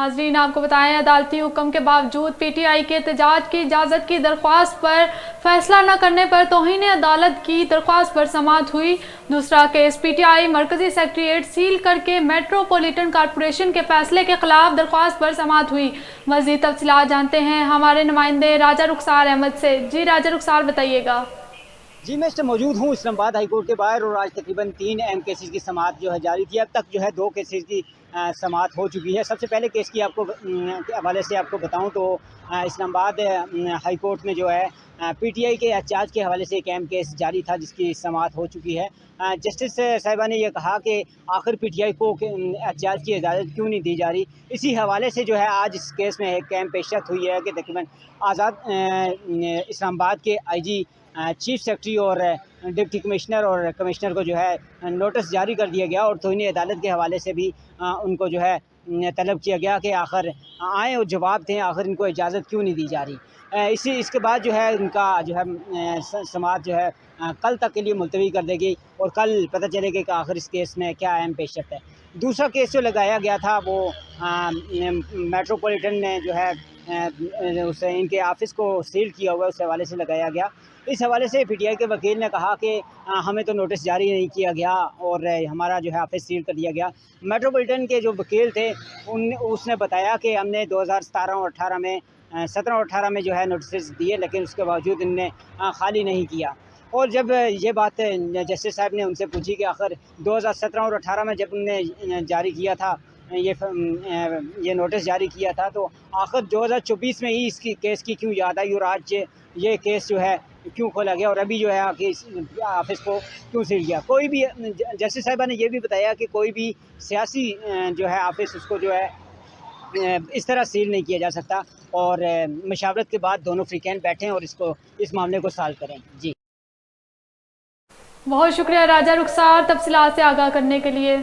नाजरीन, आपको बताएं, अदालती हुक्म के बावजूद पीटीआई के एहतजाज की इजाज़त की दरख्वास्त पर फैसला न करने पर तौहीन अदालत की दरख्वास्त पर समाअत हुई। दूसरा केस पीटीआई मरकजी सेक्रेटेरिएट सील करके मेट्रोपॉलिटन कॉरपोरेशन के फैसले के खिलाफ दरख्वास्त पर समाअत हुई। मज़ीद तफसीलात जानते हैं हमारे नुमाइंदे राजा रुखसार अहमद से। जी राजा रुखसार, बताइएगा। जी, मैं इस टाइम मौजूद हूँ इस्लामाबाद हाई कोर्ट के बाहर और आज तकरीबन 3 अहम केसेस की समाअत जो है जारी थी। अब तक जो है 2 केसेस की समाअत हो चुकी है। सबसे पहले केस की के हवाले से आपको बताऊँ तो इस्लामाबाद हाई कोर्ट में जो है पीटीआई के एहतजाज के हवाले से एक अहम केस जारी था जिसकी समाअत हो चुकी है। जस्टिस साहिबा ने यह कहा कि आखिर पीटीआई को एहतजाज की इजाज़त क्यों नहीं दी जा रही। इसी हवाले से जो है आज इस केस में एक अहम पेशरफ हुई है कि तकरीबन आज़ाद इस्लामाबाद के आईजी चीफ सेक्रेटरी और डिप्टी कमिश्नर और कमिश्नर को जो है नोटिस जारी कर दिया गया और तौहीन अदालत के हवाले से भी उनको जो है तलब किया गया कि आखिर आएँ और जवाब दें, आखिर इनको इजाज़त क्यों नहीं दी जा रही। इसके बाद जो है इनका जो है समाअत जो है कल तक के लिए मुलतवी कर देगी और कल पता चलेगा कि आखिर इस केस में क्या अहम पेशरफ है। दूसरा केस जो लगाया गया था वो मेट्रोपॉलिटन ने जो है उसे इनके ऑफ़िस को सील किया हुआ है, उस हवाले से लगाया गया। इस हवाले से पीटीआई के वकील ने कहा कि हमें तो नोटिस जारी नहीं किया गया और हमारा जो है ऑफ़िस सील कर दिया गया। मेट्रोपॉलिटन के जो वकील थे उसने बताया कि हमने 2017 और 18 में 17 और 18 में जो है नोटिस दिए, लेकिन उसके बावजूद इनने खाली नहीं किया। और जब ये बात जस्टिस साहब ने उनसे पूछी कि आखिर 2017 और 18 में जब उनने जारी किया था ये नोटिस जारी किया था, तो आखिर 2024 में ही इसकी केस की क्यों याद आई और आज ये केस जो है क्यों खोला गया और अभी जो है आके इस ऑफ़िस को क्यों सील किया। कोई भी जस्टिस साहिबा ने ये भी बताया कि कोई भी सियासी जो है ऑफ़िस उसको जो है इस तरह सील नहीं किया जा सकता और मशावरत के बाद दोनों फ़रीक़ैन बैठें और इस मामले को सॉल्व करें। जी, बहुत शुक्रिया राजा रुखसार तफसीलात से आगाह करने के लिए।